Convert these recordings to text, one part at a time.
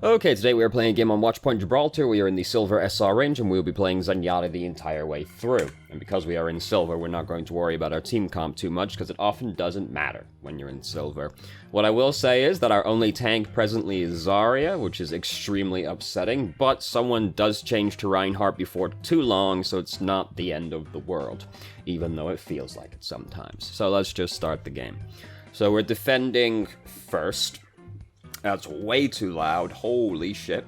Okay, today we are playing a game on Watchpoint Gibraltar. We are in the Silver SR range, and we will be playing Zenyatta the entire way through. And because we are in Silver, we're not going to worry about our team comp too much, because it often doesn't matter when you're in Silver. What I will say is that our only tank presently is Zarya, which is extremely upsetting, but someone does change to Reinhardt before too long, so it's not the end of the world, even though it feels like it sometimes. So let's just start the game. So we're defending first. That's way too loud, holy shit.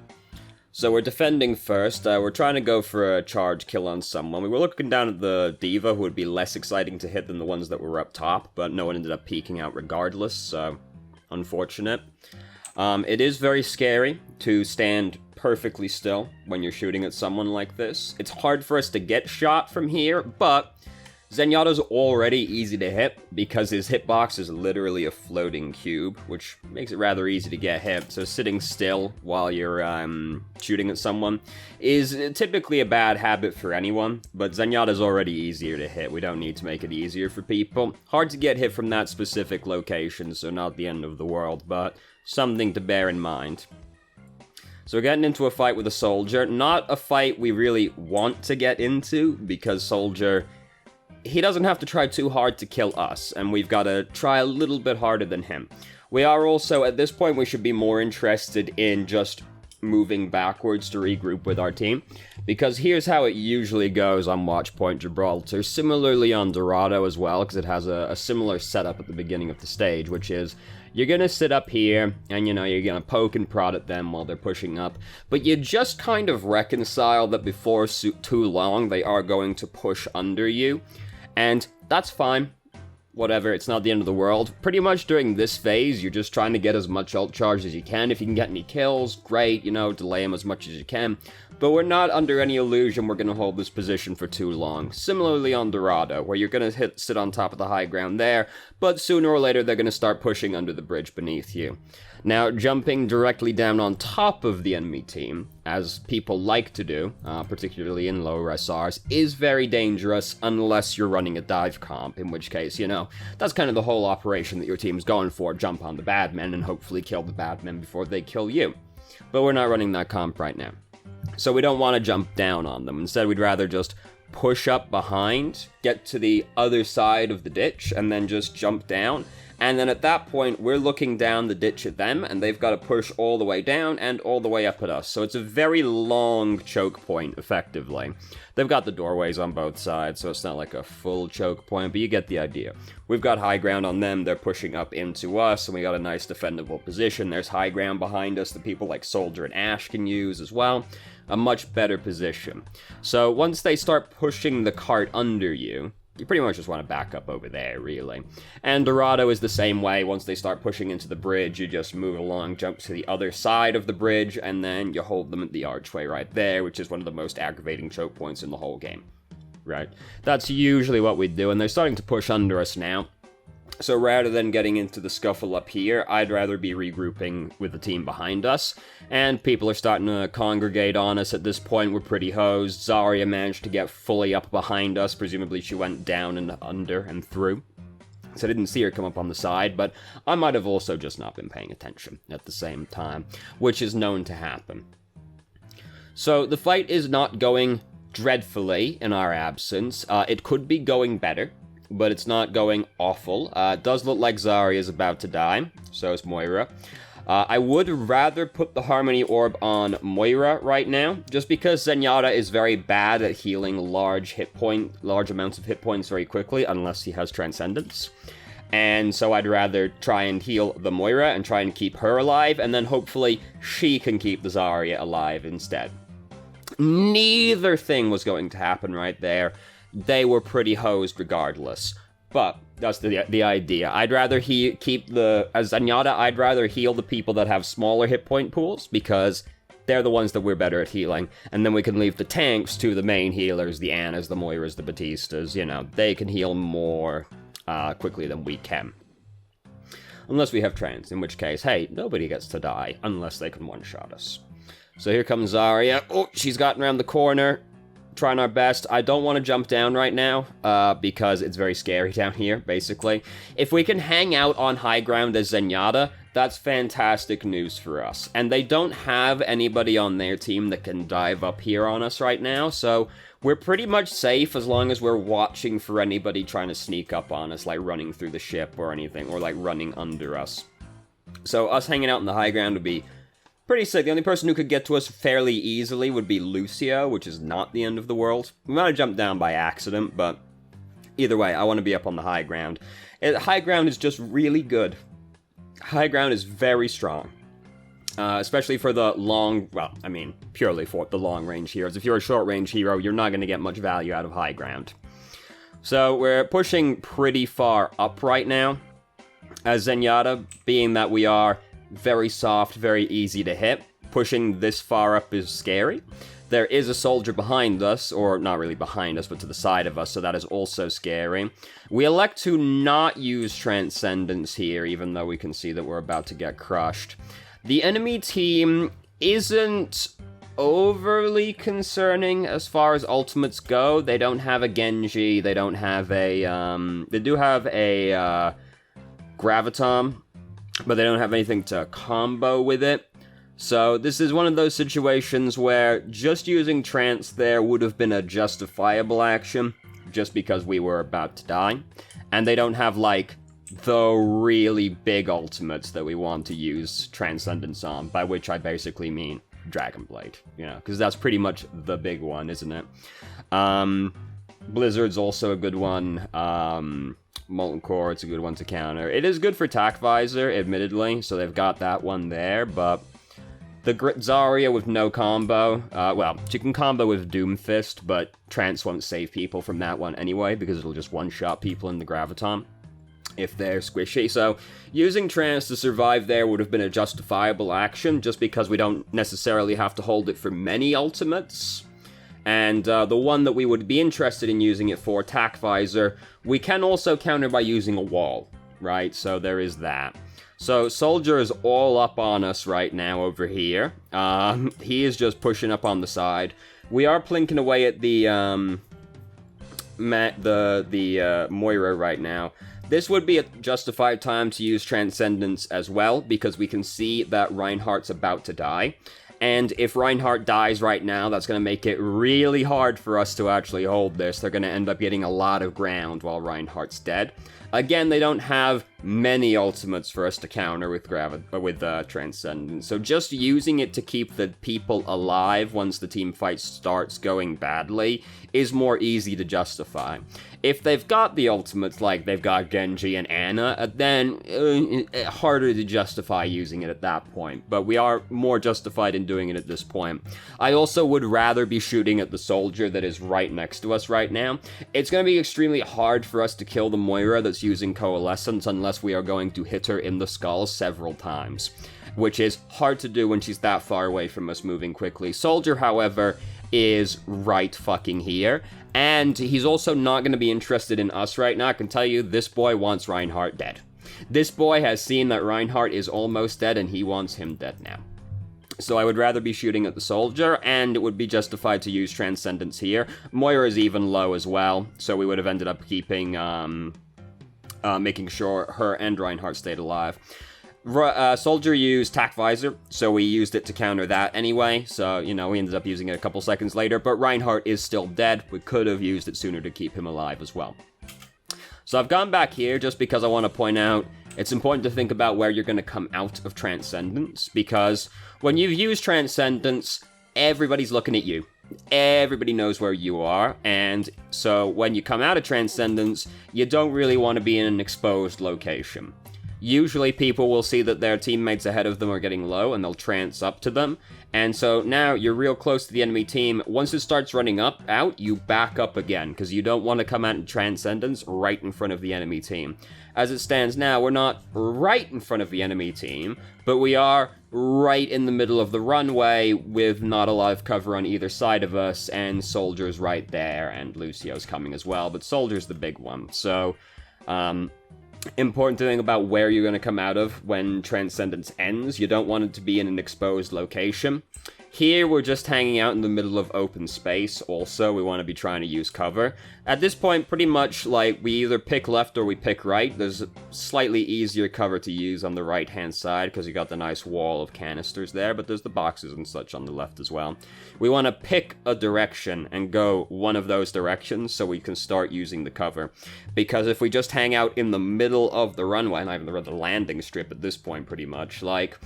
So we're defending first, we're trying to go for a charge kill on someone. We were looking down at the D.Va, who would be less exciting to hit than the ones that were up top, but no one ended up peeking out regardless, so unfortunate. It is very scary to stand perfectly still when you're shooting at someone like this. It's hard for us to get shot from here, but Zenyatta's already easy to hit because his hitbox is literally a floating cube, which makes it rather easy to get hit. So sitting still while you're shooting at someone is typically a bad habit for anyone, but Zenyatta's already easier to hit. We don't need to make it easier for people. Hard to get hit from that specific location, so not the end of the world, but something to bear in mind. So we're getting into a fight with a soldier. Not a fight we really want to get into, because soldier, he doesn't have to try too hard to kill us, and we've got to try a little bit harder than him. We are also, at this point, we should be more interested in just moving backwards to regroup with our team, because here's how it usually goes on Watchpoint Gibraltar, similarly on Dorado as well, because it has a similar setup at the beginning of the stage, which is, you're gonna sit up here, and you're gonna poke and prod at them while they're pushing up, but you just kind of reconcile that before too long, they are going to push under you. And that's fine. Whatever, it's not the end of the world. Pretty much during this phase, you're just trying to get as much ult charge as you can. If you can get any kills, great, delay them as much as you can. But we're not under any illusion we're going to hold this position for too long. Similarly on Dorado, where you're going to sit on top of the high ground there, but sooner or later they're going to start pushing under the bridge beneath you. Now, jumping directly down on top of the enemy team, as people like to do, particularly in lower SRs, is very dangerous unless you're running a dive comp, in which case, that's kind of the whole operation that your team's going for, jump on the bad men and hopefully kill the bad men before they kill you. But we're not running that comp right now. So we don't want to jump down on them. Instead, we'd rather just push up behind, get to the other side of the ditch, and then just jump down. And then at that point, we're looking down the ditch at them, and they've got to push all the way down and all the way up at us. So it's a very long choke point, effectively. They've got the doorways on both sides, so it's not like a full choke point, but you get the idea. We've got high ground on them, they're pushing up into us, and we got a nice defendable position. There's high ground behind us that people like Soldier and Ash can use as well. A much better position. So once they start pushing the cart under you, you pretty much just want to back up over there, really. And Dorado is the same way. Once they start pushing into the bridge, you just move along, jump to the other side of the bridge, and then you hold them at the archway right there, which is one of the most aggravating choke points in the whole game. Right? That's usually what we do, and they're starting to push under us now. So rather than getting into the scuffle up here, I'd rather be regrouping with the team behind us. And people are starting to congregate on us at this point. We're pretty hosed. Zarya managed to get fully up behind us. Presumably she went down and under and through. So I didn't see her come up on the side, but I might have also just not been paying attention at the same time, which is known to happen. So the fight is not going dreadfully in our absence. It could be going better, but it's not going awful. It does look like Zarya is about to die, so is Moira. I would rather put the Harmony Orb on Moira right now, just because Zenyatta is very bad at healing large amounts of hit points very quickly, unless he has Transcendence. And so I'd rather try and heal the Moira and try and keep her alive, and then hopefully she can keep the Zarya alive instead. Neither thing was going to happen right there. They were pretty hosed regardless. But that's the idea. I'd rather as Zenyatta, I'd rather heal the people that have smaller hit point pools, because they're the ones that we're better at healing. And then we can leave the tanks to the main healers, the Annas, the Moiras, the Batistas, they can heal more quickly than we can. Unless we have trans, in which case, hey, nobody gets to die unless they can one-shot us. So here comes Zarya. Oh, she's gotten around the corner. trying our best. I don't want to jump down right now, because it's very scary down here, basically. If we can hang out on high ground as Zenyatta, that's fantastic news for us. And they don't have anybody on their team that can dive up here on us right now, so we're pretty much safe as long as we're watching for anybody trying to sneak up on us, like running through the ship or anything, or like running under us. So us hanging out in the high ground would be pretty sick. The only person who could get to us fairly easily would be Lucio, which is not the end of the world. We might have jumped down by accident, but either way, I want to be up on the high ground. High ground is just really good. High ground is very strong. Especially for the long, well, I mean, purely for the long-range heroes. If you're a short-range hero, you're not going to get much value out of high ground. So we're pushing pretty far up right now as Zenyatta, being that we are very soft, very easy to hit. Pushing this far up is scary. There is a soldier behind us, or not really behind us, but to the side of us, so that is also scary. We elect to not use Transcendence here, even though we can see that we're about to get crushed. The enemy team isn't overly concerning as far as ultimates go. They don't have a Genji, they don't have a, they do have a, Graviton, but they don't have anything to combo with it. So this is one of those situations where just using Trance there would have been a justifiable action, just because we were about to die. And they don't have, like, the really big ultimates that we want to use Transcendence on, by which I basically mean Dragon Blade, you know, because that's pretty much the big one, isn't it? Blizzard's also a good one. Molten Core, it's a good one to counter. It is good for Tac Visor, admittedly, so they've got that one there, but the Zarya with no combo, well, you can combo with Doomfist, but Trance won't save people from that one anyway, because it'll just one-shot people in the Graviton if they're squishy. So using Trance to survive there would have been a justifiable action, just because we don't necessarily have to hold it for many ultimates. And the one that we would be interested in using it for, Tac Visor, we can also counter by using a wall, right? So there is that. So Soldier is all up on us right now over here. He is just pushing up on the side. We are plinking away at the Moira right now. This would be a justified time to use Transcendence as well, because we can see that Reinhardt's about to die. And if Reinhardt dies right now, that's going to make it really hard for us to actually hold this. They're going to end up getting a lot of ground while Reinhardt's dead. Again, they don't have many ultimates for us to counter with Transcendence, so just using it to keep the people alive once the team fight starts going badly is more easy to justify. If they've got the ultimates, like they've got Genji and Ana, then harder to justify using it at that point, but we are more justified in doing it at this point. I also would rather be shooting at the soldier that is right next to us right now. It's going to be extremely hard for us to kill the Moira that's using Coalescence unless we are going to hit her in the skull several times, which is hard to do when she's that far away from us moving quickly. Soldier, however, is right fucking here, and he's also not going to be interested in us right now. I can tell you, this boy wants Reinhardt dead. This boy has seen that Reinhardt is almost dead, and he wants him dead now. So I would rather be shooting at the soldier, and it would be justified to use Transcendence here. Moira is even low as well, so we would have ended up keeping, making sure her and Reinhardt stayed alive. Soldier used Tac Visor, so we used it to counter that anyway, so, you know, we ended up using it a couple seconds later, but Reinhardt is still dead. We could have used it sooner to keep him alive as well. So I've gone back here just because I want to point out it's important to think about where you're going to come out of Transcendence, because when you've used Transcendence, everybody's looking at you. Everybody knows where you are, and so when you come out of Transcendence, you don't really want to be in an exposed location. Usually people will see that their teammates ahead of them are getting low, and they'll trance up to them, and so now you're real close to the enemy team. Once it starts running out, you back up again, because you don't want to come out in Transcendence right in front of the enemy team. As it stands now, we're not right in front of the enemy team, but we are right in the middle of the runway with not a lot of cover on either side of us, and Soldier's right there, and Lucio's coming as well, but Soldier's the big one. So, important to think about where you're going to come out of when Transcendence ends. You don't want it to be in an exposed location. Here, we're just hanging out in the middle of open space. Also, we want to be trying to use cover. At this point, pretty much, like, we either pick left or we pick right. There's a slightly easier cover to use on the right-hand side, because you got the nice wall of canisters there, but there's the boxes and such on the left as well. We want to pick a direction and go one of those directions so we can start using the cover. Because if we just hang out in the middle of the runway, not even the landing strip at this point, pretty much, like...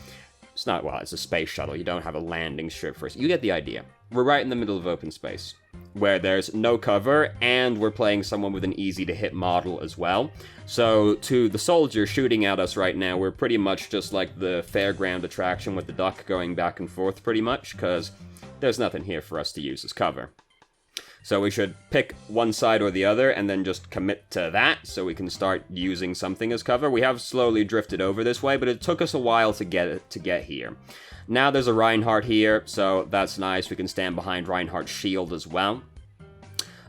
It's not, well, it's a space shuttle. You don't have a landing strip first. You get the idea. We're right in the middle of open space, where there's no cover, and we're playing someone with an easy-to-hit model as well. So, to the soldier shooting at us right now, we're pretty much just like the fairground attraction with the duck going back and forth, pretty much, because there's nothing here for us to use as cover. So we should pick one side or the other and then just commit to that so we can start using something as cover. We have slowly drifted over this way, but it took us a while to get here. Now there's a Reinhardt here, so that's nice. We can stand behind Reinhardt's shield as well.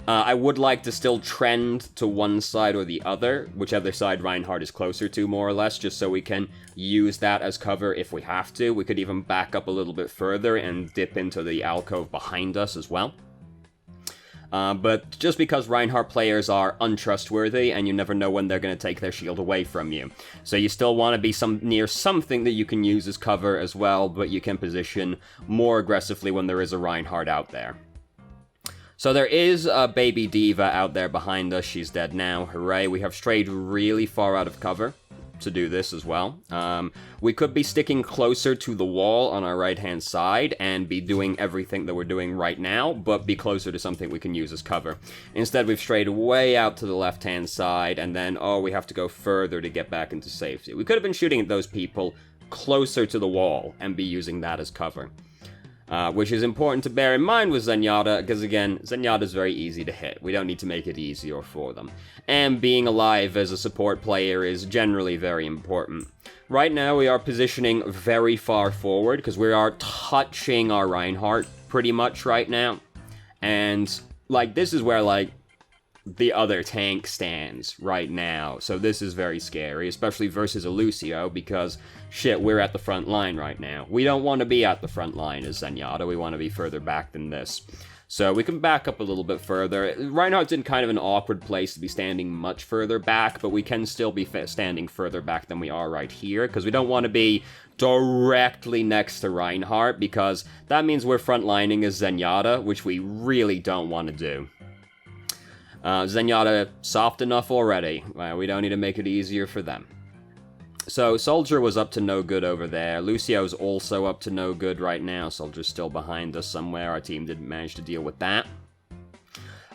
I would like to still trend to one side or the other, whichever side Reinhardt is closer to, more or less, just so we can use that as cover if we have to. We could even back up a little bit further and dip into the alcove behind us as well. But just because Reinhardt players are untrustworthy, and you never know when they're going to take their shield away from you. So you still want to be near something that you can use as cover as well, but you can position more aggressively when there is a Reinhardt out there. So there is a baby diva out there behind us. She's dead now. Hooray. We have strayed really far out of cover to do this as well. We could be sticking closer to the wall on our right-hand side and be doing everything that we're doing right now, but be closer to something we can use as cover. Instead, we've strayed way out to the left-hand side, and then, oh, we have to go further to get back into safety. We could have been shooting at those people closer to the wall and be using that as cover. Which is important to bear in mind with Zenyatta, because again, Zenyatta is very easy to hit. We don't need to make it easier for them. And being alive as a support player is generally very important. Right now, we are positioning very far forward, because we are touching our Reinhardt pretty much right now. And, like, this is where, like, the other tank stands right now. So this is very scary, especially versus a Lucio, because, shit, we're at the front line right now. We don't want to be at the front line as Zenyatta, we want to be further back than this. So we can back up a little bit further. Reinhardt's in kind of an awkward place to be standing much further back, but we can still be standing further back than we are right here, because we don't want to be directly next to Reinhardt, because that means we're frontlining as Zenyatta, which we really don't want to do. Zenyatta soft enough already. We don't need to make it easier for them. So, Soldier was up to no good over there. Lucio's also up to no good right now. Soldier's still behind us somewhere. Our team didn't manage to deal with that.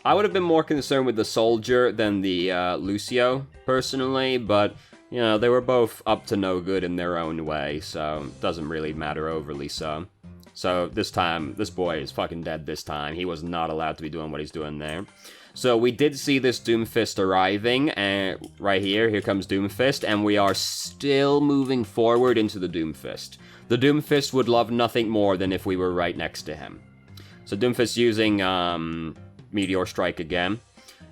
I would have been more concerned with the Soldier than the Lucio, personally, but, you know, they were both up to no good in their own way, so it doesn't really matter overly so. So, this time, this boy is fucking dead this time. He was not allowed to be doing what he's doing there. So we did see this Doomfist arriving, and right here comes Doomfist, and we are still moving forward into the Doomfist. The Doomfist would love nothing more than if we were right next to him. So Doomfist using Meteor Strike again.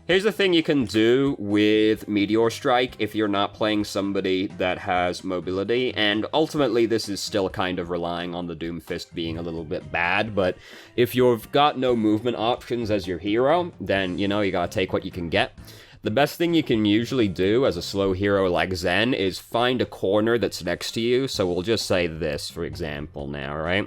Here's the thing you can do with Meteor Strike if you're not playing somebody that has mobility, and ultimately this is still kind of relying on the Doomfist being a little bit bad, but if you've got no movement options as your hero, then, you know, you gotta take what you can get. The best thing you can usually do as a slow hero like Zen is find a corner that's next to you, so we'll just say this, for example, now, right?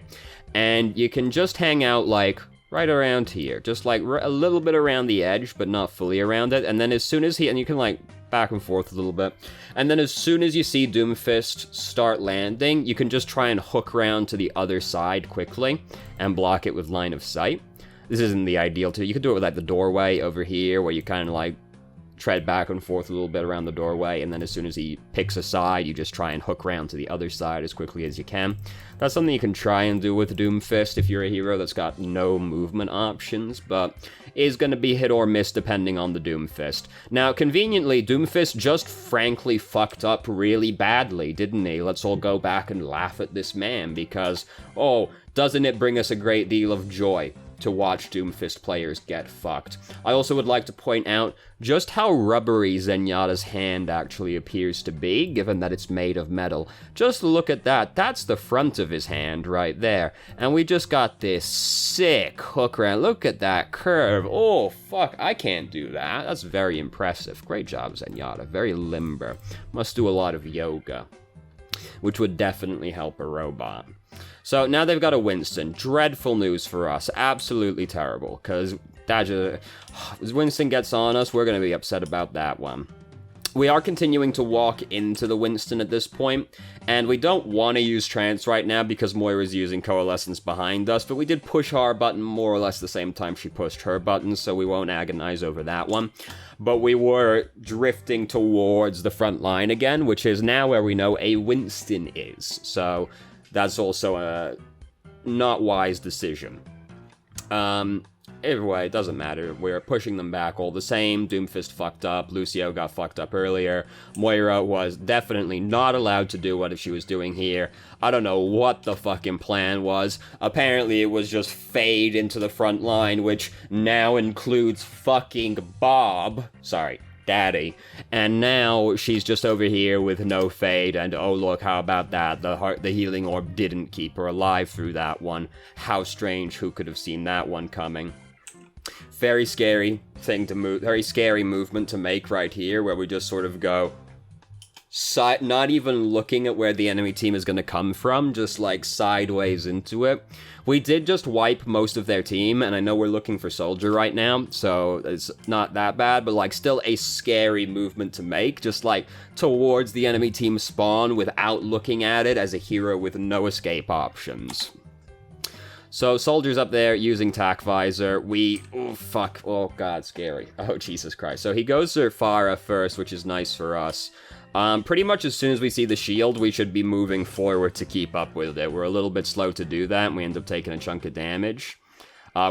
And you can just hang out, like, right around here, just like a little bit around the edge, but not fully around it, and then as soon as and you can like back and forth a little bit, and then as soon as you see Doomfist start landing, you can just try and hook around to the other side quickly, and block it with line of sight. This isn't the ideal too. You could do it with like the doorway over here, where you kind of like tread back and forth a little bit around the doorway, and then as soon as he picks a side, you just try and hook around to the other side as quickly as you can. That's something you can try and do with Doomfist if you're a hero that's got no movement options, but is going to be hit or miss depending on the Doomfist. Now, conveniently, Doomfist just frankly fucked up really badly, didn't he? Let's all go back and laugh at this man, because, oh, doesn't it bring us a great deal of joy to watch Doomfist players get fucked. I also would like to point out just how rubbery Zenyatta's hand actually appears to be, given that it's made of metal. Just look at that. That's the front of his hand right there. And we just got this sick hook around. Look at that curve. Oh, fuck. I can't do that. That's very impressive. Great job, Zenyatta. Very limber. Must do a lot of yoga, which would definitely help a robot. So now they've got a Winston. Dreadful news for us. Absolutely terrible, because as Winston gets on us, we're going to be upset about that one. We are continuing to walk into the Winston at this point, and we don't want to use Trance right now because Moira's using Coalescence behind us, but we did push our button more or less the same time she pushed her button, so we won't agonize over that one. But we were drifting towards the front line again, which is now where we know a Winston is. So that's also a not wise decision. Either way, it doesn't matter. We're pushing them back all the same. Doomfist fucked up. Lucio got fucked up earlier. Moira was definitely not allowed to do what she was doing here. I don't know what the fucking plan was. Apparently, it was just fade into the front line, which now includes fucking Bob. Sorry, Daddy. And now she's just over here with no fade, and oh look, how about that? The healing orb didn't keep her alive through that one. How strange, who could have seen that one coming? Very scary thing to move, very scary movement to make right here, where we just sort of go, not even looking at where the enemy team is going to come from, just like sideways into it. We did just wipe most of their team, and I know we're looking for Soldier right now, so it's not that bad, but like still a scary movement to make, just like towards the enemy team spawn without looking at it as a hero with no escape options. So, Soldier's up there using Tac Visor. Oh, fuck. Oh, God, scary. Oh, Jesus Christ. So, he goes to Pharah first, which is nice for us. Pretty much as soon as we see the shield, we should be moving forward to keep up with it. We're a little bit slow to do that, and we end up taking a chunk of damage.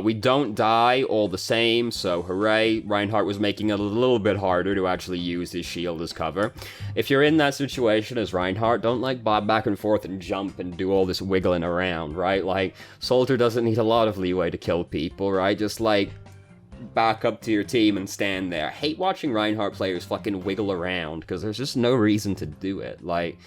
We don't die all the same, so hooray. Reinhardt was making it a little bit harder to actually use his shield as cover. If you're in that situation as Reinhardt, don't like bob back and forth and jump and do all this wiggling around, right? Like, Soldier doesn't need a lot of leeway to kill people, right? Just like, back up to your team and stand there. I hate watching Reinhardt players fucking wiggle around, because there's just no reason to do it. Like,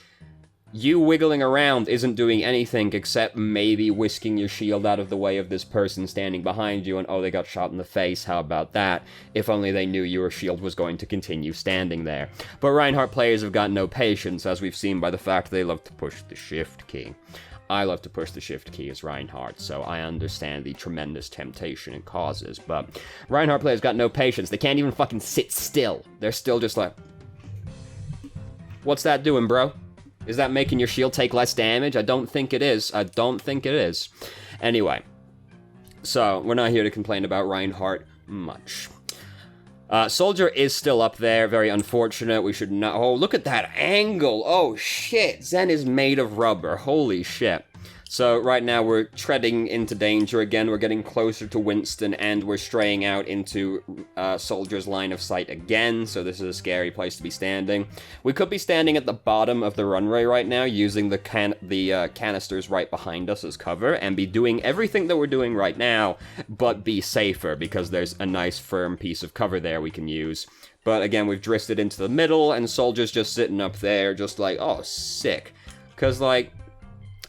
you wiggling around isn't doing anything except maybe whisking your shield out of the way of this person standing behind you, and oh, they got shot in the face, how about that? If only they knew your shield was going to continue standing there. But Reinhardt players have got no patience, as we've seen by the fact they love to push the shift key. I love to push the shift key as Reinhardt, so I understand the tremendous temptation it causes, but Reinhardt players got no patience. They can't even fucking sit still. They're still just like, what's that doing, bro? Is that making your shield take less damage? I don't think it is. I don't think it is. Anyway, so we're not here to complain about Reinhardt much. Soldier is still up there. Very unfortunate. We should not... Oh, look at that angle. Oh, shit. Zen is made of rubber. Holy shit. So right now we're treading into danger again. We're getting closer to Winston, and we're straying out into Soldier's line of sight again. So this is a scary place to be standing. We could be standing at the bottom of the runway right now, using the canisters right behind us as cover, and be doing everything that we're doing right now, but be safer, because there's a nice firm piece of cover there we can use. But again, we've drifted into the middle, and Soldier's just sitting up there, just like, oh, sick. Because, like...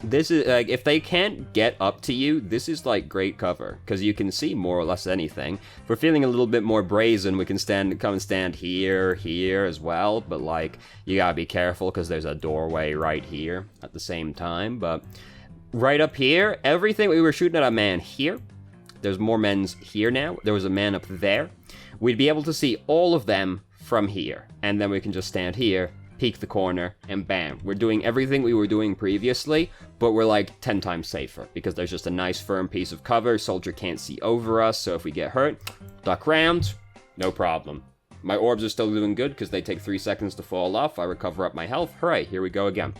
This is, like, if they can't get up to you, this is, like, great cover, because you can see more or less anything. If we're feeling a little bit more brazen, we can come and stand here as well, but, like, you gotta be careful, because there's a doorway right here at the same time, but right up here, everything, we were shooting at a man here, there's more men's here now, there was a man up there, we'd be able to see all of them from here, and then we can just stand here, peek the corner, and bam. We're doing everything we were doing previously, but we're like 10 times safer, because there's just a nice firm piece of cover. Soldier can't see over us, so if we get hurt, duck round, no problem. My orbs are still doing good, because they take 3 seconds to fall off. I recover up my health. Hooray, here we go again.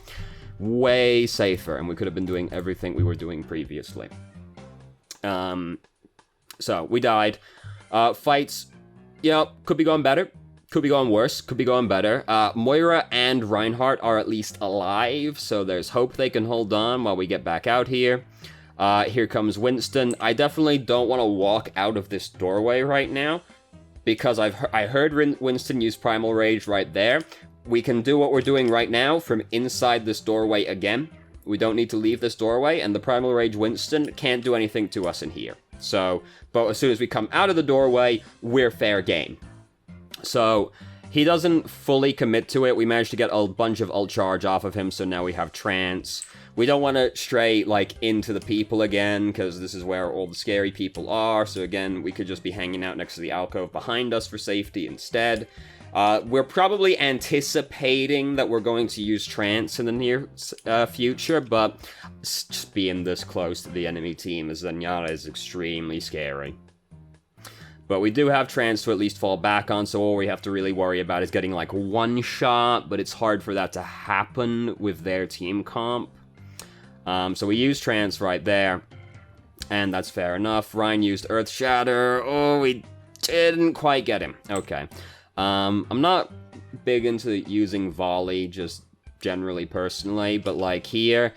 Way safer, and we could have been doing everything we were doing previously. So, we died. Fights, you know, could be going better. Could be going worse, could be going better. Moira and Reinhardt are at least alive, so there's hope they can hold on while we get back out here. Here comes Winston. I definitely don't want to walk out of this doorway right now, because I heard Winston use Primal Rage right there. We can do what we're doing right now from inside this doorway again. We don't need to leave this doorway, and the Primal Rage Winston can't do anything to us in here. So, but as soon as we come out of the doorway, we're fair game. So, he doesn't fully commit to it. We managed to get a bunch of ult charge off of him, so now we have Trance. We don't want to stray, like, into the people again, because this is where all the scary people are. So again, we could just be hanging out next to the alcove behind us for safety instead. We're probably anticipating that we're going to use Trance in the near future, but just being this close to the enemy team as Zenyatta is extremely scary. But we do have Trance to at least fall back on, so all we have to really worry about is getting, like, one shot, but it's hard for that to happen with their team comp. So we used Trance right there, and that's fair enough. Ryan used Earth Shatter. Oh, we didn't quite get him. Okay. I'm not big into using volley, just generally personally, but like here,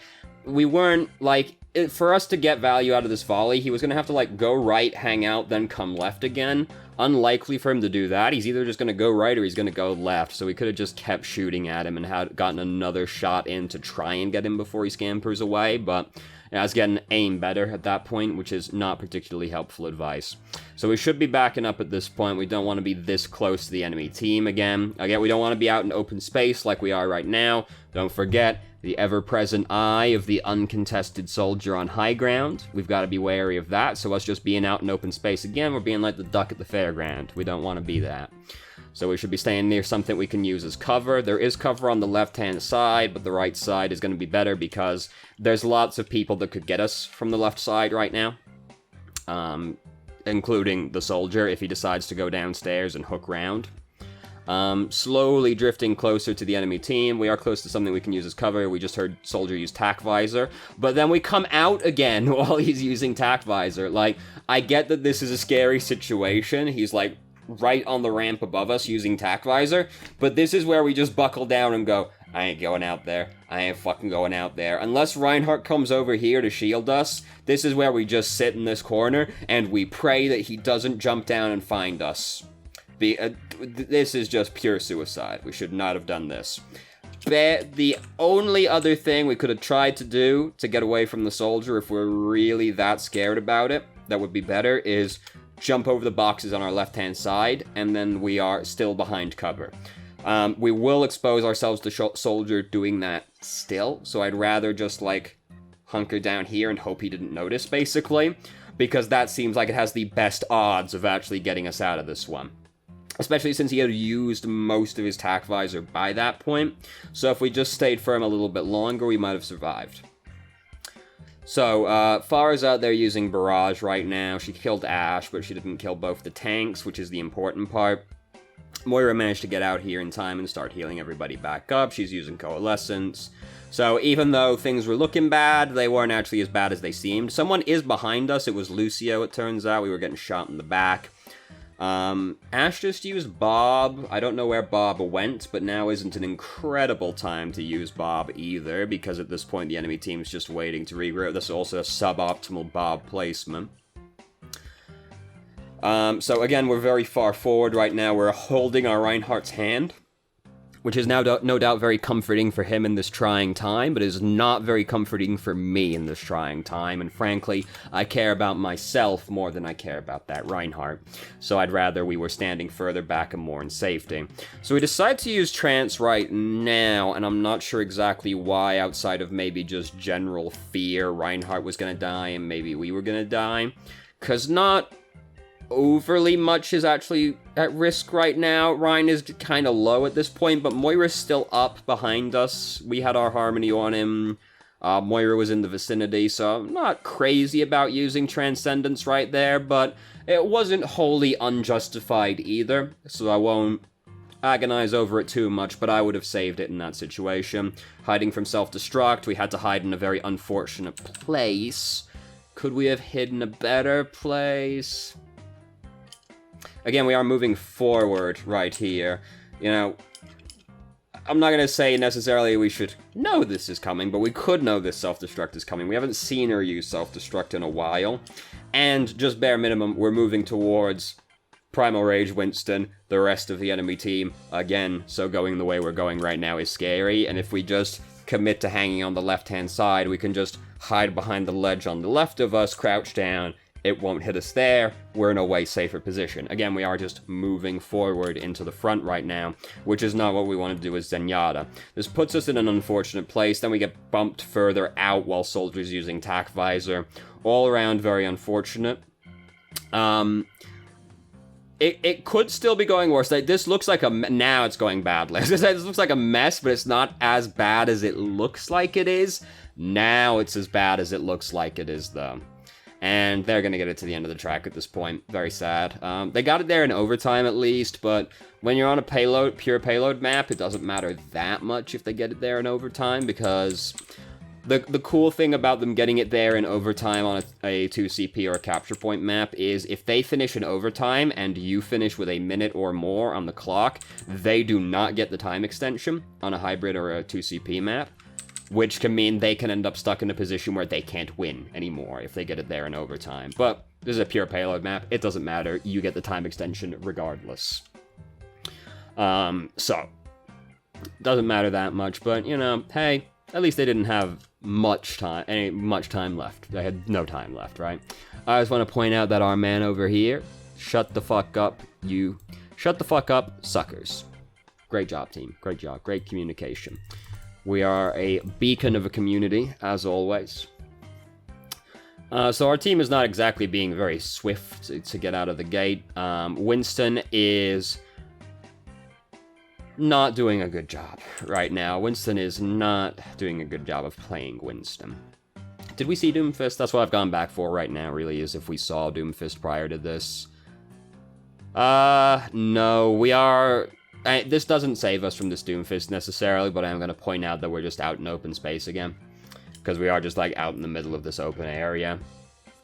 we weren't, like, for us to get value out of this volley, he was going to have to, like, go right, hang out, then come left again. Unlikely for him to do that. He's either just going to go right or he's going to go left, so we could have just kept shooting at him and had gotten another shot in to try and get him before he scampers away, but I was getting aim better at that point, which is not particularly helpful advice. So we should be backing up at this point. We don't want to be this close to the enemy team again. Again, we don't want to be out in open space like we are right now. Don't forget the ever-present eye of the uncontested soldier on high ground. We've got to be wary of that, so us just being out in open space again, we're being like the duck at the fairground. We don't want to be that. So we should be staying near something we can use as cover. There is cover on the left-hand side, but the right side is going to be better because there's lots of people that could get us from the left side right now. Including the soldier if he decides to go downstairs and hook round. Slowly drifting closer to the enemy team. We are close to something we can use as cover. We just heard soldier use tac visor, but then we come out again while he's using tac visor. Like, I get that this is a scary situation. He's like right on the ramp above us using tac visor, but this is where we just buckle down and go, I ain't going out there. I ain't fucking going out there. Unless Reinhardt comes over here to shield us, this is where we just sit in this corner and we pray that he doesn't jump down and find us. This is just pure suicide. We should not have done this. The only other thing we could have tried to do to get away from the soldier, if we're really that scared about it, that would be better, is jump over the boxes on our left-hand side, and then we are still behind cover. We will expose ourselves to soldier doing that still, so I'd rather just, like, hunker down here and hope he didn't notice, basically, because that seems like it has the best odds of actually getting us out of this one. Especially since he had used most of his tac visor by that point, so if we just stayed firm a little bit longer, we might have survived. So, Farah's out there using Barrage right now. She killed Ashe, but she didn't kill both the tanks, which is the important part. Moira managed to get out here in time and start healing everybody back up. She's using Coalescence. So even though things were looking bad, they weren't actually as bad as they seemed. Someone is behind us. It was Lucio, it turns out. We were getting shot in the back. Ashe just used Bob. I don't know where Bob went, but now isn't an incredible time to use Bob either, because at this point the enemy team's just waiting to regroup. This is also a suboptimal Bob placement. So again, we're very far forward right now. We're holding our Reinhardt's hand, which is now no doubt very comforting for him in this trying time, but is not very comforting for me in this trying time, and frankly, I care about myself more than I care about that Reinhardt, so I'd rather we were standing further back and more in safety. So we decide to use Trance right now, and I'm not sure exactly why, outside of maybe just general fear Reinhardt was gonna die and maybe we were gonna die, because not overly much is actually at risk right now. Ryan is kind of low at this point, but Moira's still up behind us. We had our Harmony on him. Moira was in the vicinity, so I'm not crazy about using Transcendence right there, but it wasn't wholly unjustified either, so I won't agonize over it too much, but I would have saved it in that situation. Hiding from self-destruct, we had to hide in a very unfortunate place. Could we have hidden a better place? Again, we are moving forward right here. You know, I'm not going to say necessarily we should know this is coming, but we could know this self-destruct is coming. We haven't seen her use self-destruct in a while. And just bare minimum, we're moving towards Primal Rage Winston, the rest of the enemy team, again, so going the way we're going right now is scary, and if we just commit to hanging on the left-hand side, we can just hide behind the ledge on the left of us, crouch down, it won't hit us there, we're in a way safer position. Again, we are just moving forward into the front right now, which is not what we want to do with Zenyatta. This puts us in an unfortunate place, then we get bumped further out while Soldier's using Tac Visor. All around, very unfortunate. It could still be going worse. Like, this looks like now it's going badly. This looks like a mess, but it's not as bad as it looks like it is. Now it's as bad as it looks like it is, though. And they're going to get it to the end of the track at this point. Very sad. They got it there in overtime, at least, but when you're on a pure payload map, it doesn't matter that much if they get it there in overtime, because the cool thing about them getting it there in overtime on a 2CP or a capture point map is if they finish in overtime and you finish with a minute or more on the clock, they do not get the time extension on a hybrid or a 2CP map, which can mean they can end up stuck in a position where they can't win anymore if they get it there in overtime. But this is a pure payload map. It doesn't matter. You get the time extension regardless. So, doesn't matter that much, but, you know, hey, at least they didn't have much time left. They had no time left, right? I just want to point out that our man over here, shut the fuck up, you. Shut the fuck up, suckers. Great job, team. Great job. Great communication. We are a beacon of a community, as always. So our team is not exactly being very swift to get out of the gate. Winston is not doing a good job right now. Winston is not doing a good job of playing Winston. Did we see Doomfist? That's what I've gone back for right now, really, is if we saw Doomfist prior to this. No, we are... this doesn't save us from this Doomfist necessarily, but I'm going to point out that we're just out in open space again. Because we are just, like, out in the middle of this open area.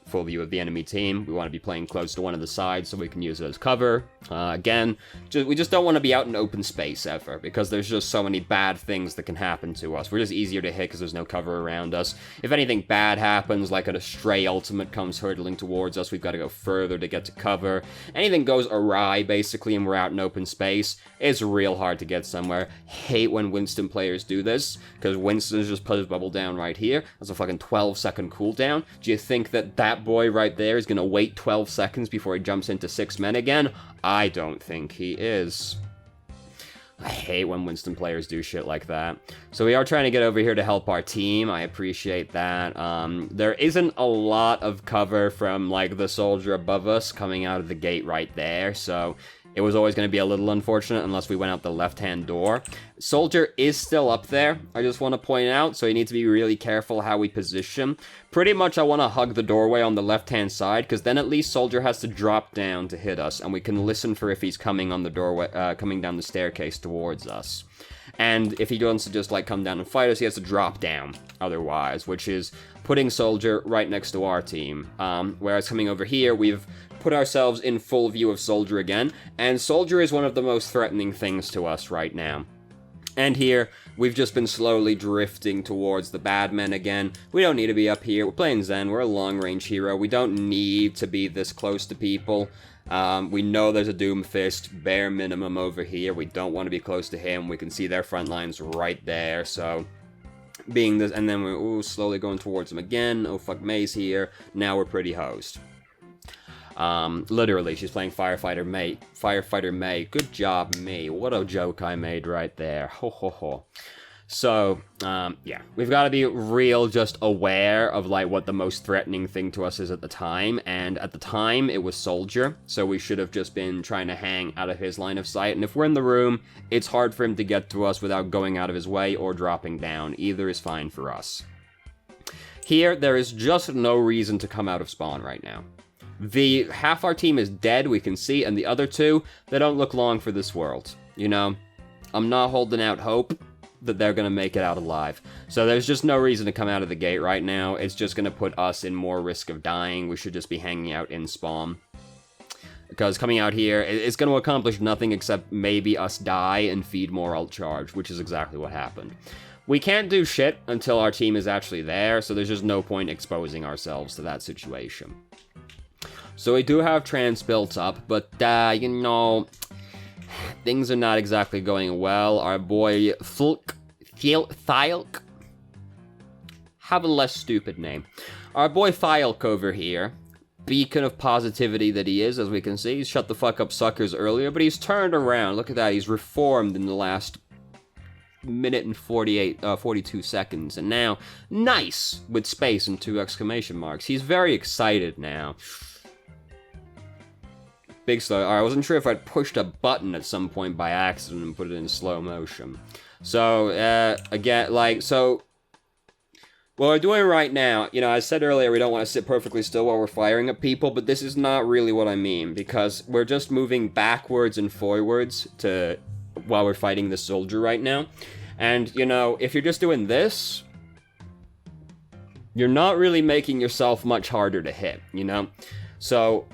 Full view of the enemy team. We want to be playing close to one of the sides so we can use it as cover. Again, we just don't want to be out in open space ever, because there's just so many bad things that can happen to us. We're just easier to hit because there's no cover around us. If anything bad happens, like a stray ultimate comes hurtling towards us, we've got to go further to get to cover. Anything goes awry, basically, and we're out in open space, it's real hard to get somewhere. Hate when Winston players do this, because Winston's just put his bubble down right here. That's a fucking 12-second cooldown. Do you think that boy right there is going to wait 12 seconds before he jumps into 6 men again? I don't think he is. I hate when Winston players do shit like that. So we are trying to get over here to help our team. I appreciate that. There isn't a lot of cover from, like, the soldier above us coming out of the gate right there, so it was always going to be a little unfortunate unless we went out the left-hand door. Soldier is still up there, I just want to point out, so you need to be really careful how we position. Pretty much I want to hug the doorway on the left-hand side, because then at least Soldier has to drop down to hit us, and we can listen for if he's coming on the doorway, coming down the staircase towards us. And if he wants to just, like, come down and fight us, he has to drop down otherwise, which is putting Soldier right next to our team. Whereas coming over here, we've put ourselves in full view of Soldier again, and Soldier is one of the most threatening things to us right now. And here, we've just been slowly drifting towards the bad men again. We don't need to be up here. We're playing Zen. We're a long-range hero. We don't need to be this close to people. We know there's a Doomfist, bare minimum over here. We don't want to be close to him. We can see their front lines right there, so being this, and then we're slowly going towards him again. Oh, fuck, May's here. Now we're pretty hosed. Literally, she's playing Firefighter May. Firefighter May. Good job, May. What a joke I made right there. Ho, ho, ho. So, yeah. We've got to be real just aware of, like, what the most threatening thing to us is at the time. And at the time, it was Soldier. So we should have just been trying to hang out of his line of sight. And if we're in the room, it's hard for him to get to us without going out of his way or dropping down. Either is fine for us. Here, there is just no reason to come out of spawn right now. Half our team is dead, we can see, and the other two, they don't look long for this world. You know, I'm not holding out hope that they're going to make it out alive. So there's just no reason to come out of the gate right now. It's just going to put us in more risk of dying. We should just be hanging out in spawn. because coming out here is going to accomplish nothing except maybe us die and feed more ult charge, which is exactly what happened. We can't do shit until our team is actually there, so there's just no point exposing ourselves to that situation. So we do have trance built up, but, you know, things are not exactly going well. Our boy Thylk, have a less stupid name. Our boy Thylk over here, beacon of positivity that he is, as we can see. He's shut the fuck up suckers earlier, but he's turned around. Look at that, he's reformed in the last minute and 42 seconds. And now, nice, with space and 2 exclamation marks. He's very excited now. Big slow. I wasn't sure if I'd pushed a button at some point by accident and put it in slow motion. So, again, like, so what we're doing right now, you know, I said earlier we don't want to sit perfectly still while we're firing at people, but this is not really what I mean, because we're just moving backwards and forwards while we're fighting the soldier right now. And, you know, if you're just doing this, you're not really making yourself much harder to hit, you know? So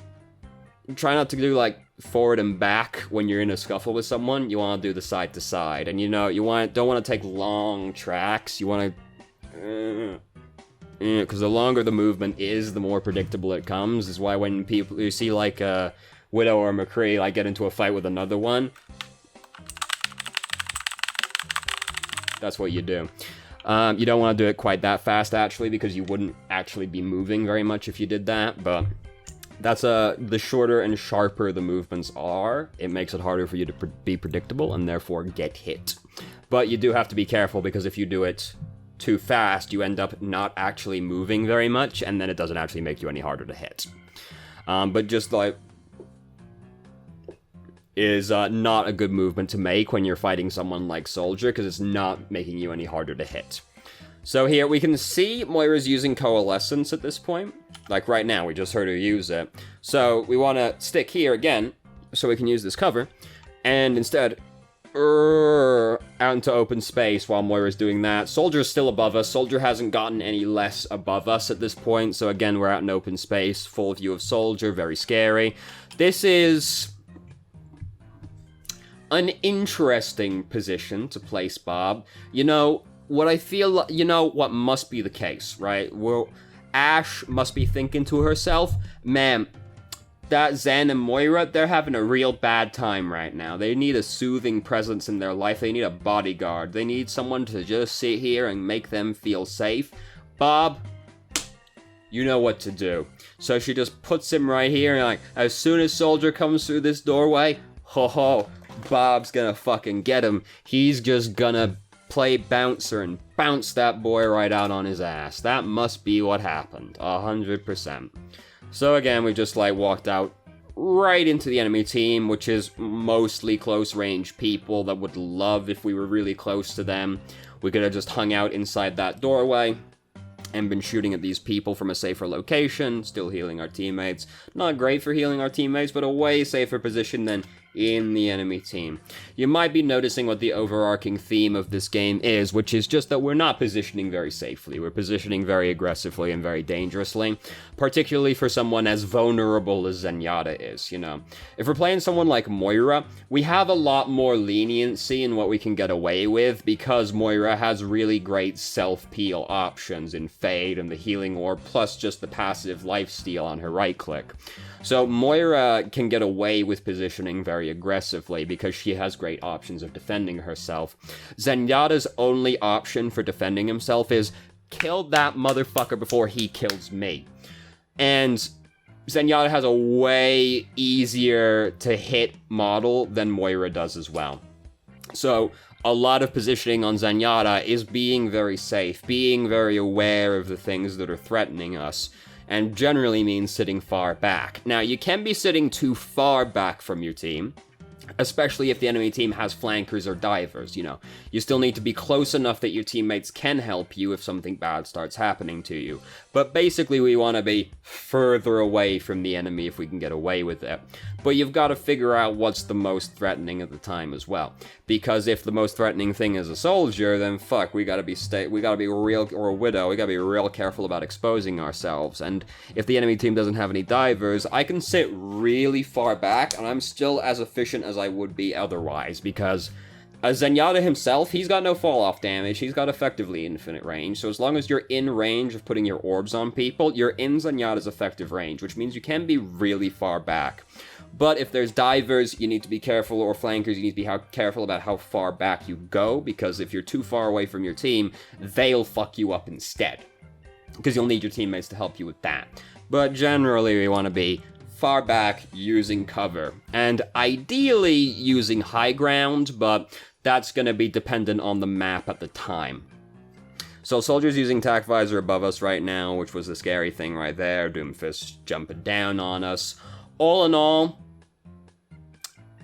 try not to do, like, forward and back when you're in a scuffle with someone. You want to do the side to side. And, you know, don't want to take long tracks. You want to... because the longer the movement is, the more predictable it comes. Is why when you see, like, Widow or McCree, like, get into a fight with another one, that's what you do. You don't want to do it quite that fast, actually, because you wouldn't actually be moving very much if you did that, but that's the shorter and sharper the movements are, it makes it harder for you to be predictable and therefore get hit. But you do have to be careful, because if you do it too fast, you end up not actually moving very much, and then it doesn't actually make you any harder to hit. But just like is not a good movement to make when you're fighting someone like Soldier, because it's not making you any harder to hit. So here we can see Moira's using Coalescence at this point. Like right now, we just heard her use it. So we want to stick here again, so we can use this cover, and instead out into open space while Moira's doing that. Soldier's still above us. Soldier hasn't gotten any less above us at this point, so again, we're out in open space, full view of Soldier, very scary. This is an interesting position to place Bob. You know, what I feel, you know, what must be the case, right? Well, Ashe must be thinking to herself, man, that Zen and Moira, they're having a real bad time right now. They need a soothing presence in their life. They need a bodyguard. They need someone to just sit here and make them feel safe. Bob, you know what to do. So she just puts him right here, and like, as soon as Soldier comes through this doorway, ho, Bob's gonna fucking get him. He's just gonna play bouncer and bounce that boy right out on his ass. That must be what happened, 100%. So again, we just like walked out right into the enemy team, which is mostly close range people that would love if we were really close to them. We could have just hung out inside that doorway and been shooting at these people from a safer location, still healing our teammates. Not great for healing our teammates, but a way safer position than in the enemy team. You might be noticing what the overarching theme of this game is, which is just that we're not positioning very safely. We're positioning very aggressively and very dangerously, particularly for someone as vulnerable as Zenyatta is, you know. If we're playing someone like Moira, we have a lot more leniency in what we can get away with, because Moira has really great self-peel options in Fade and the Healing Orb, plus just the passive lifesteal on her right-click. So Moira can get away with positioning very aggressively because she has great options of defending herself. Zenyatta's only option for defending himself is kill that motherfucker before he kills me. And Zenyatta has a way easier to hit model than Moira does as well. So a lot of positioning on Zenyatta is being very safe, being very aware of the things that are threatening us, and generally means sitting far back. Now, you can be sitting too far back from your team, especially if the enemy team has flankers or divers, you know. You still need to be close enough that your teammates can help you if something bad starts happening to you. But basically, we want to be further away from the enemy if we can get away with it. But you've got to figure out what's the most threatening at the time as well. Because if the most threatening thing is a soldier, then fuck, we gotta be real, or a widow, we gotta be real careful about exposing ourselves. And if the enemy team doesn't have any divers, I can sit really far back, and I'm still as efficient as I would be otherwise, because Zenyatta himself, he's got no fall-off damage, he's got effectively infinite range, so as long as you're in range of putting your orbs on people, you're in Zenyatta's effective range, which means you can be really far back. But if there's divers, you need to be careful, or flankers, you need to be careful about how far back you go, because if you're too far away from your team, they'll fuck you up instead, because you'll need your teammates to help you with that. But generally, we want to be far back using cover, and ideally using high ground, but that's going to be dependent on the map at the time. So soldiers using tac visor above us right now, which was the scary thing right there. Doomfist jumping down on us. All in all,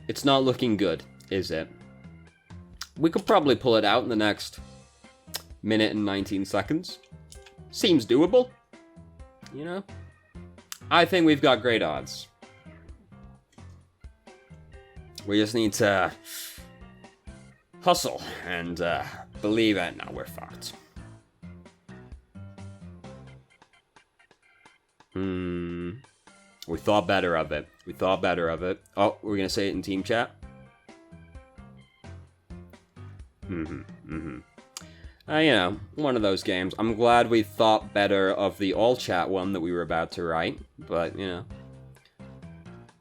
it's not looking good, is it? We could probably pull it out in the next minute and 19 seconds. Seems doable, you know? I think we've got great odds. We just need to hustle and believe it. No, we're fucked. We thought better of it. We thought better of it. Oh, we're gonna say it in team chat? You know, one of those games. I'm glad we thought better of the all-chat one that we were about to write, but, you know.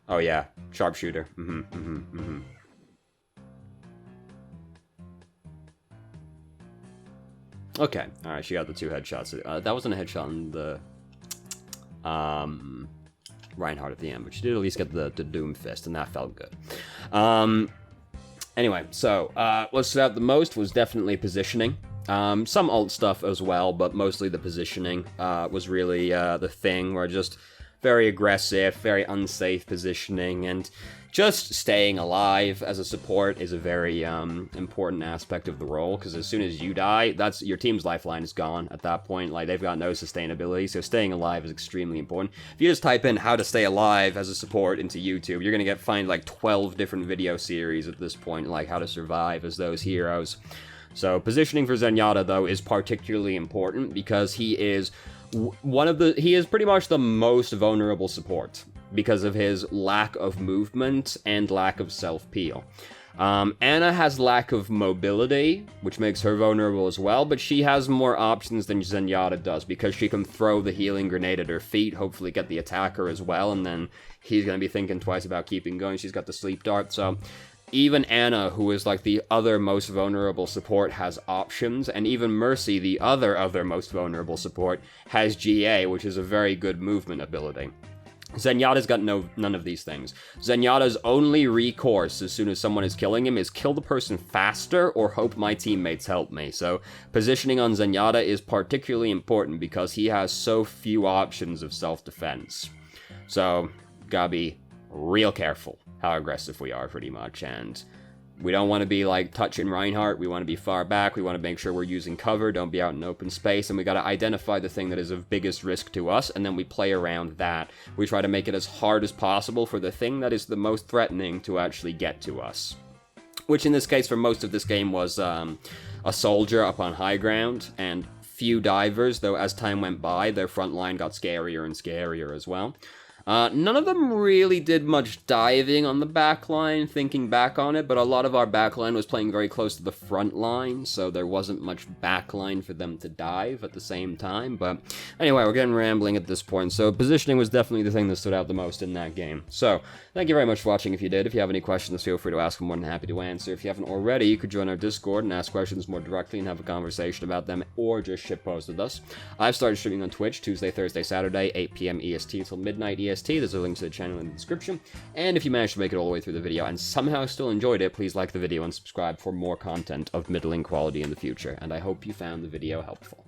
Oh, yeah. Sharpshooter. Okay. Alright, she got the 2 headshots. That wasn't a headshot in the Reinhardt at the end, but she did at least get the Doomfist, and that felt good. Anyway, so what stood out the most was definitely positioning. Some alt stuff as well, but mostly the positioning was really the thing, where just very aggressive, very unsafe positioning, and just staying alive as a support is a very important aspect of the role, because as soon as you die, that's your team's lifeline is gone at that point. Like, they've got no sustainability, so staying alive is extremely important. If you just type in how to stay alive as a support into YouTube, you're gonna find like 12 different video series at this point, like how to survive as those heroes. So positioning for Zenyatta, though, is particularly important because he is pretty much the most vulnerable support because of his lack of movement and lack of self-peel. Ana has lack of mobility, which makes her vulnerable as well, but she has more options than Zenyatta does because she can throw the healing grenade at her feet, hopefully get the attacker as well, and then he's going to be thinking twice about keeping going. She's got the sleep dart, so even Ana, who is like the other most vulnerable support, has options, and even Mercy, the other most vulnerable support, has GA, which is a very good movement ability. Zenyatta's got none of these things. Zenyatta's only recourse as soon as someone is killing him is kill the person faster or hope my teammates help me. So positioning on Zenyatta is particularly important because he has so few options of self-defense. So gotta be real careful how aggressive we are, pretty much, and we don't want to be like touching Reinhardt. We want to be far back. We want to make sure we're using cover, don't be out in open space, and we got to identify the thing that is of biggest risk to us, and then we play around that. We try to make it as hard as possible for the thing that is the most threatening to actually get to us, which in this case for most of this game was a soldier up on high ground and few divers, though as time went by their front line got scarier and scarier as well. None of them really did much diving on the back line, thinking back on it, but a lot of our back line was playing very close to the front line, so there wasn't much back line for them to dive at the same time. But anyway, we're getting rambling at this point, so positioning was definitely the thing that stood out the most in that game. So, thank you very much for watching if you did. If you have any questions, feel free to ask. I'm more than happy to answer. If you haven't already, you could join our Discord and ask questions more directly and have a conversation about them, or just shitpost with us. I've started streaming on Twitch Tuesday, Thursday, Saturday, 8 p.m. EST till midnight EST. There's a link to the channel in the description, and if you managed to make it all the way through the video and somehow still enjoyed it, please like the video and subscribe for more content of middling quality in the future, and I hope you found the video helpful.